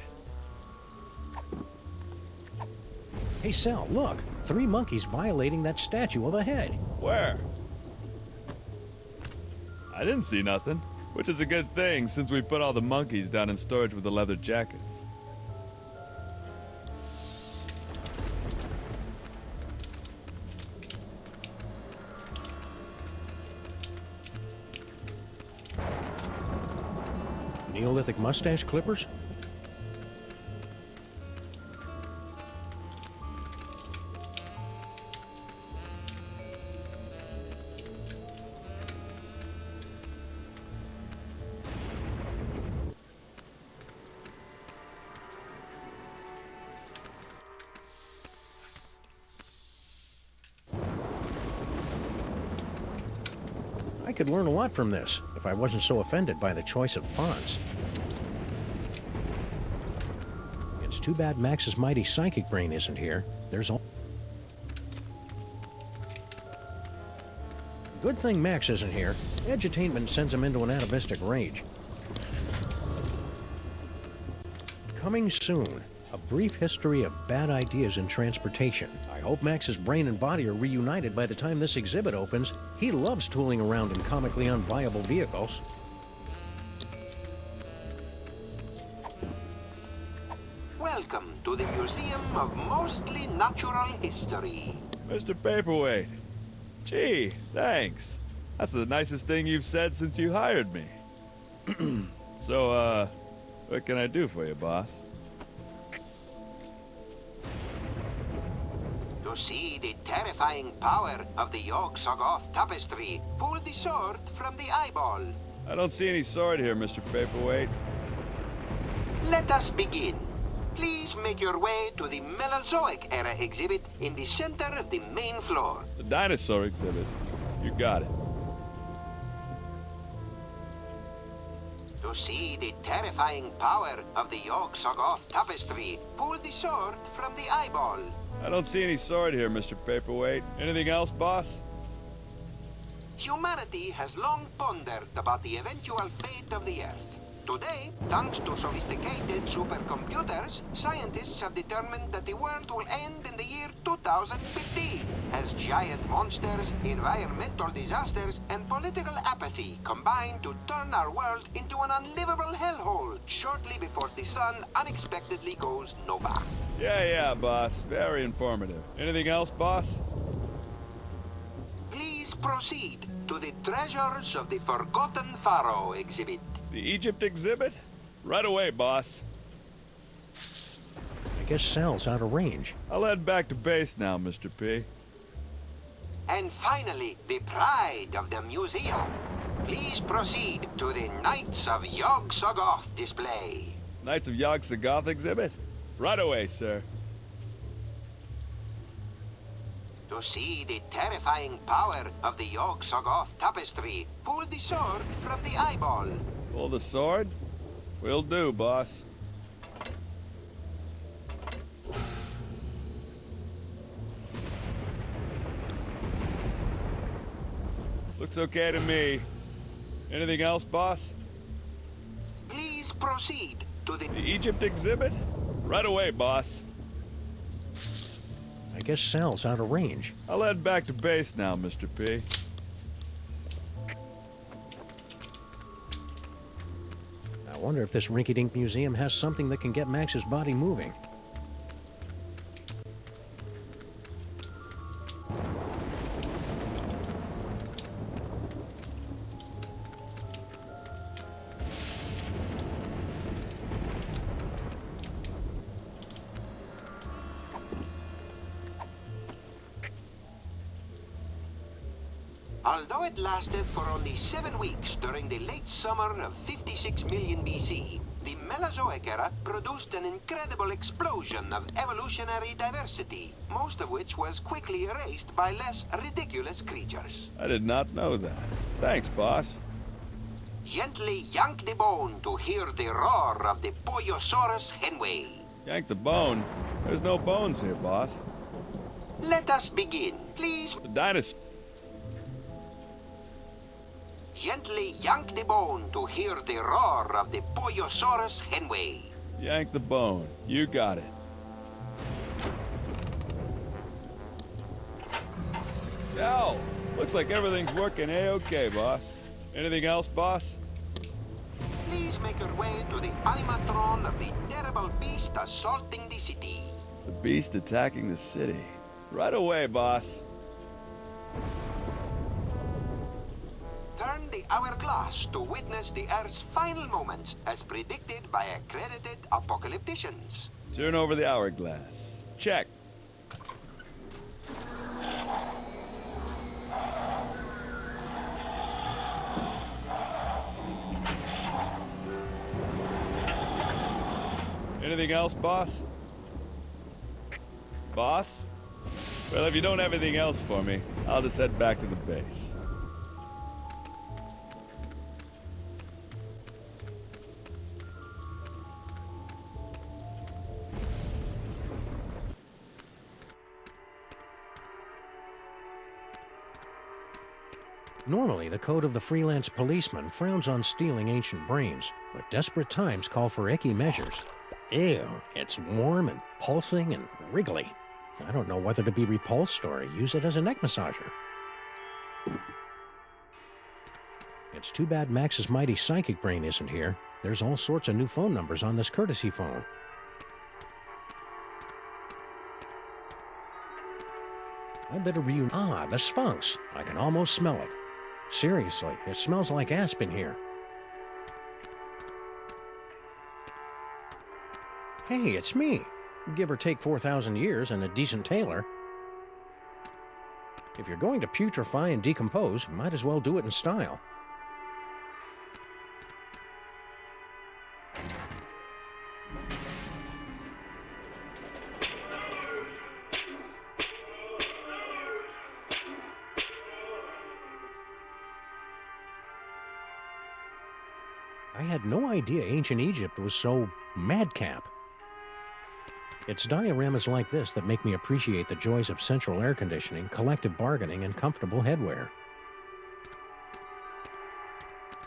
Hey, Sal, look. 3 monkeys violating that statue of a head. Where? I didn't see nothing, which is a good thing since we put all the monkeys down in storage with the leather jackets. Neolithic mustache clippers? I could learn a lot from this, if I wasn't so offended by the choice of fonts. It's too bad Max's mighty psychic brain isn't here. There's all... Good thing Max isn't here. Edutainment sends him into an atavistic rage. Coming soon, a brief history of bad ideas in transportation. I hope Max's brain and body are reunited by the time this exhibit opens. He loves tooling around in comically unviable vehicles. Welcome to the Museum of Mostly Natural History. Mr. Paperweight. Gee, thanks. That's the nicest thing you've said since you hired me. So, what can I do for you, boss? To see the terrifying power of the Yog-Sothoth tapestry, pull the sword from the eyeball. I don't see any sword here, Mr. Paperweight. Let us begin. Please make your way to the Mesozoic era exhibit in the center of the main floor. The dinosaur exhibit. You got it. To see the terrifying power of the Yog-Sothoth tapestry, pull the sword from the eyeball. I don't see any sword here, Mr. Paperweight. Anything else, boss? Humanity has long pondered about the eventual fate of the Earth. Today, thanks to sophisticated supercomputers, scientists have determined that the world will end in the year 2050 as giant monsters, environmental disasters, and political apathy combine to turn our world into an unlivable hellhole shortly before the sun unexpectedly goes nova. Yeah, boss. Very informative. Anything else, boss? Please proceed to the Treasures of the Forgotten Pharaoh exhibit. The Egypt exhibit? Right away, boss. I guess Sal's out of range. I'll head back to base now, Mr. P. And finally, the pride of the museum. Please proceed to the Knights of Yog-Sothoth display. Knights of Yog-Sothoth exhibit? Right away, sir. To see the terrifying power of the Yog-Sothoth tapestry, pull the sword from the eyeball. Pull the sword? Will do, boss. Looks okay to me. Anything else, boss? Please proceed to the Egypt exhibit? Right away, boss. I guess Sal's out of range. I'll head back to base now, Mr. P. I wonder if this rinky-dink museum has something that can get Max's body moving. Although it lasted for only 7 weeks during the late summer of 56 million BC, the Mesozoic era produced an incredible explosion of evolutionary diversity, most of which was quickly erased by less ridiculous creatures. I did not know that. Thanks, boss. Gently yank the bone to hear the roar of the Poyosaurus henway. Yank the bone? There's no bones here, boss. Let us begin. Please. The dinosaur. Gently yank the bone to hear the roar of the Poyosaurus henway. Yank the bone. You got it. Yo, looks like everything's working A-okay, boss. Anything else, boss? Please make your way to the animatron of the terrible beast assaulting the city. The beast attacking the city. Right away, boss. Turn the hourglass to witness the Earth's final moments as predicted by accredited apocalypticians. Turn over the hourglass. Check. Anything else, boss? Boss? Well, if you don't have anything else for me, I'll just head back to the base. Normally, the code of the freelance policeman frowns on stealing ancient brains, but desperate times call for icky measures. Ew, it's warm and pulsing and wriggly. I don't know whether to be repulsed or use it as a neck massager. It's too bad Max's mighty psychic brain isn't here. There's all sorts of new phone numbers on this courtesy phone. I better the Sphinx. I can almost smell it. Seriously, it smells like aspen here. Hey, it's me. Give or take 4,000 years and a decent tailor. If you're going to putrefy and decompose, might as well do it in style. I had no idea ancient Egypt was so madcap. It's dioramas like this that make me appreciate the joys of central air conditioning, collective bargaining, and comfortable headwear.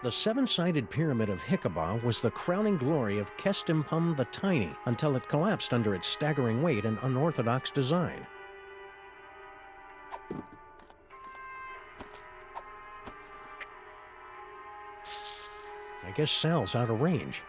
The seven-sided pyramid of Hikaba was the crowning glory of Kestimpum the Tiny until it collapsed under its staggering weight and unorthodox design. I guess Sal's out of range.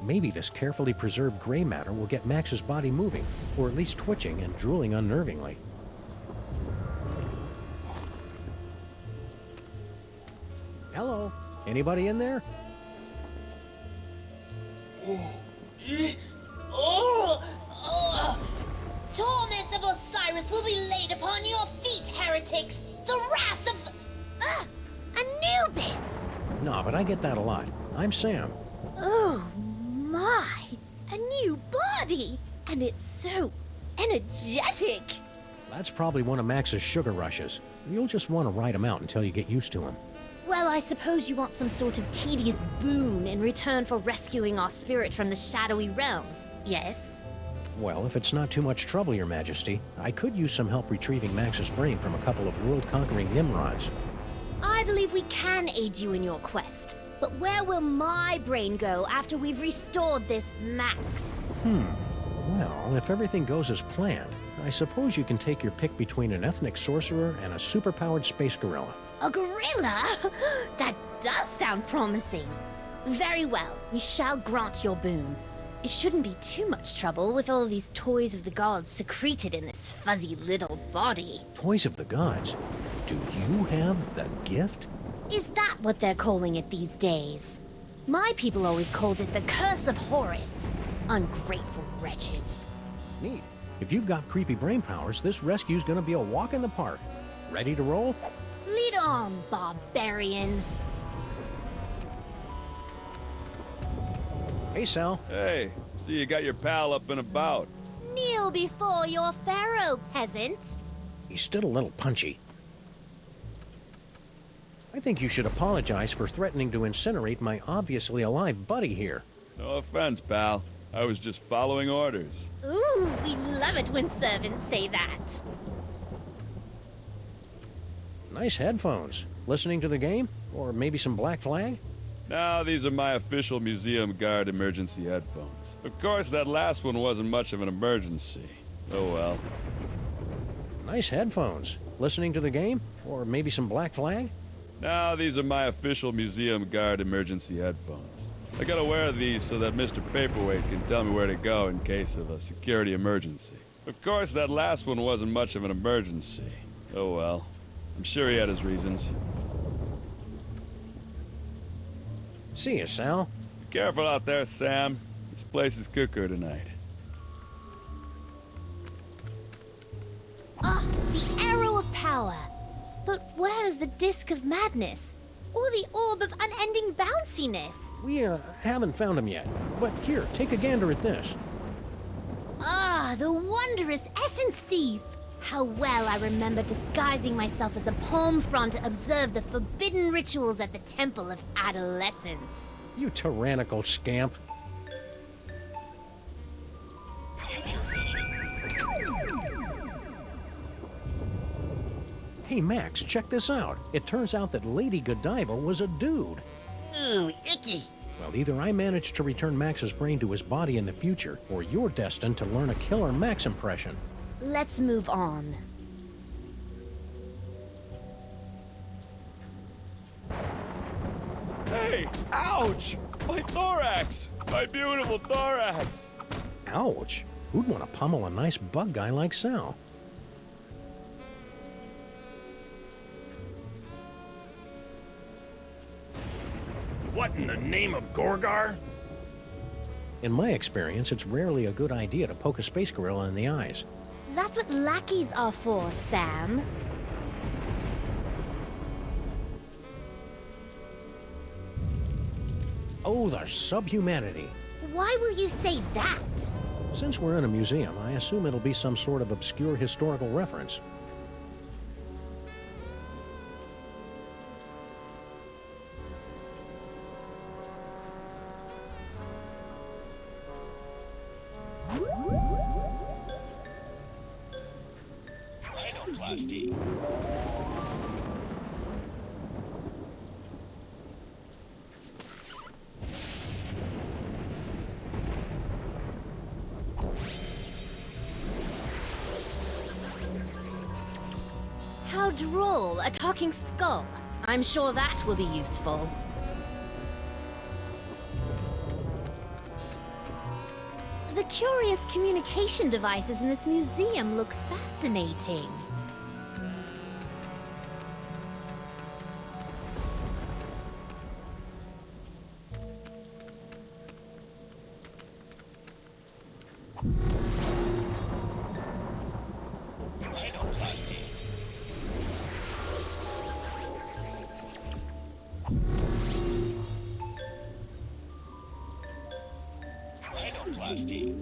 Maybe this carefully preserved gray matter will get Max's body moving, or at least twitching and drooling unnervingly. Hello? Anybody in there? Torment of Osiris will be laid upon your feet, heretics! The wrath of Anubis! No, but I get that a lot. I'm Sam. Oh my! A new body! And it's so energetic! That's probably one of Max's sugar rushes. You'll just want to ride him out until you get used to him. Well, I suppose you want some sort of tedious boon in return for rescuing our spirit from the shadowy realms, yes? Well, if it's not too much trouble, Your Majesty, I could use some help retrieving Max's brain from a couple of world-conquering Nimrods. I believe we can aid you in your quest, but where will my brain go after we've restored this Max? Well, if everything goes as planned, I suppose you can take your pick between an ethnic sorcerer and a superpowered space gorilla. A gorilla? That does sound promising. Very well, we shall grant your boon. It shouldn't be too much trouble with all these toys of the gods secreted in this fuzzy little body. Toys of the gods? Do you have the gift? Is that what they're calling it these days? My people always called it the Curse of Horus. Ungrateful wretches. Neat. If you've got creepy brain powers, this rescue's gonna be a walk in the park. Ready to roll? Lead on, barbarian. Hey, Sal. Hey, see you got your pal up and about. Kneel before your pharaoh, peasant. He's still a little punchy. I think you should apologize for threatening to incinerate my obviously alive buddy here. No offense, pal. I was just following orders. Ooh, we love it when servants say that. Nice headphones. Listening to the game? Or maybe some Black Flag? No, these are my official Museum Guard emergency headphones. Of course, that last one wasn't much of an emergency. Oh well. Nice headphones. Listening to the game? Or maybe some Black Flag? No, these are my official Museum Guard emergency headphones. I gotta wear these so that Mr. Paperweight can tell me where to go in case of a security emergency. Of course, that last one wasn't much of an emergency. Oh well. I'm sure he had his reasons. See you, Sal. Be careful out there, Sam. This place is cuckoo tonight. Ah, the arrow of power. But where's the disc of madness? Or the orb of unending bounciness? We haven't found him yet. But here, take a gander at this. Ah, the wondrous essence thief! How well I remember disguising myself as a palm frond to observe the forbidden rituals at the Temple of Adolescence. You tyrannical scamp. Hey, Max, check this out. It turns out that Lady Godiva was a dude. Ooh, icky. Well, either I managed to return Max's brain to his body in the future, or you're destined to learn a killer Max impression. Let's move on. Hey! Ouch! My thorax! My beautiful thorax! Ouch! Who'd want to pummel a nice bug guy like Sal? What in the name of Gorgar? In my experience, it's rarely a good idea to poke a space gorilla in the eyes. That's what lackeys are for, Sam. Oh, the subhumanity. Why will you say that? Since we're in a museum, I assume it'll be some sort of obscure historical reference. Rhinoplasty. How droll, a talking skull. I'm sure that will be useful. The curious communication devices in this museum look fascinating. Rhinoplasty.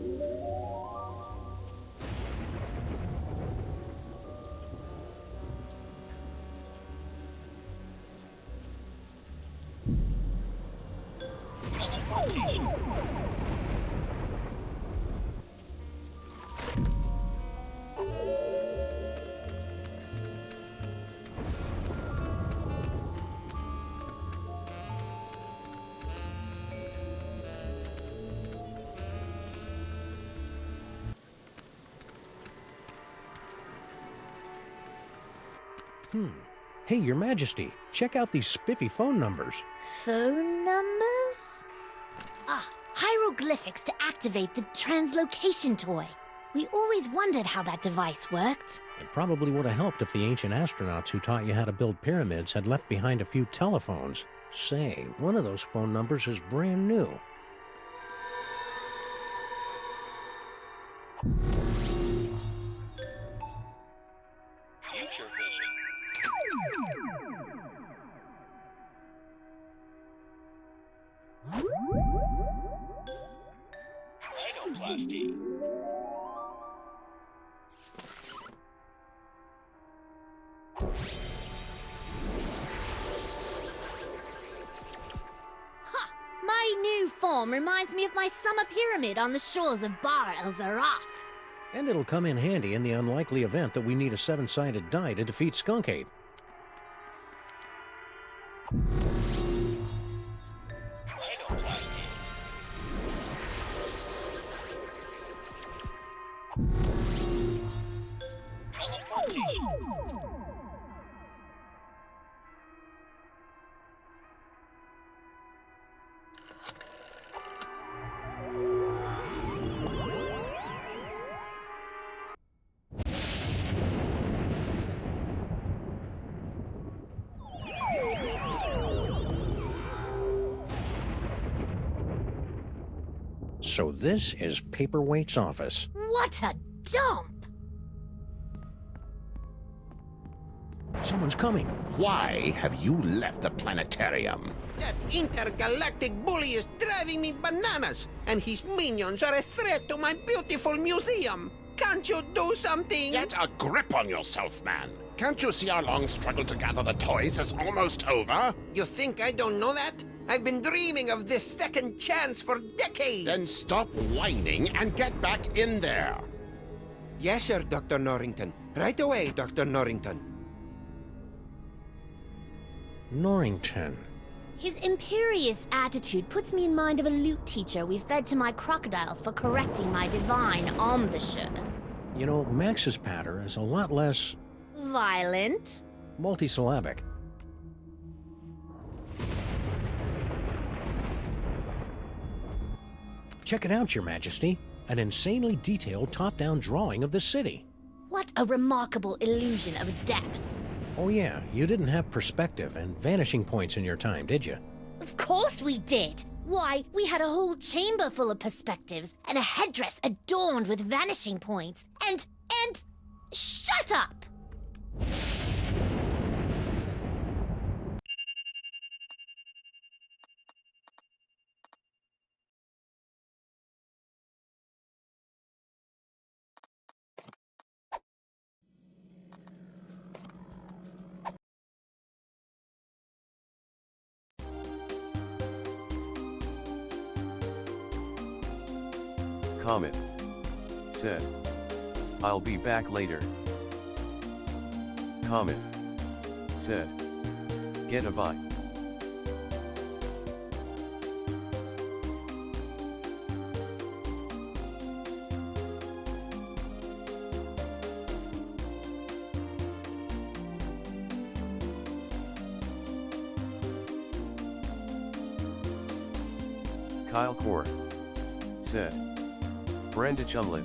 Hey, Your Majesty, check out these spiffy phone numbers. Phone numbers? Ah, hieroglyphics to activate the translocation toy. We always wondered how that device worked. It probably would have helped if the ancient astronauts who taught you how to build pyramids had left behind a few telephones. Say, one of those phone numbers is brand new. Future vision. Rhinoplasty. Ha! My new form reminds me of my summer pyramid on the shores of Bar El Zaraf. And it'll come in handy in the unlikely event that we need a seven-sided die to defeat Skunk Ape. Rhinoplasty. Teleportation. So this is Paperweight's office. What a dump! Someone's coming. Why have you left the planetarium? That intergalactic bully is driving me bananas, and his minions are a threat to my beautiful museum. Can't you do something? Get a grip on yourself, man. Can't you see our long struggle to gather the toys is almost over? You think I don't know that? I've been dreaming of this second chance for decades. Then stop whining and get back in there. Yes, sir, Dr. Norrington. Right away, Dr. Norrington. Norrington. His imperious attitude puts me in mind of a lute teacher we fed to my crocodiles for correcting my divine embouchure. You know, Max's patter is a lot less Violent? multisyllabic. Check it out, Your Majesty. An insanely detailed top-down drawing of the city. What a remarkable illusion of depth. Oh yeah, you didn't have perspective and vanishing points in your time, did you? Of course we did. Why, we had a whole chamber full of perspectives and a headdress adorned with vanishing points. And... Shut up! Comet said, "I'll be back later." Comet said, "Get a bite." Kyle Core said, "Brenda Chumlin."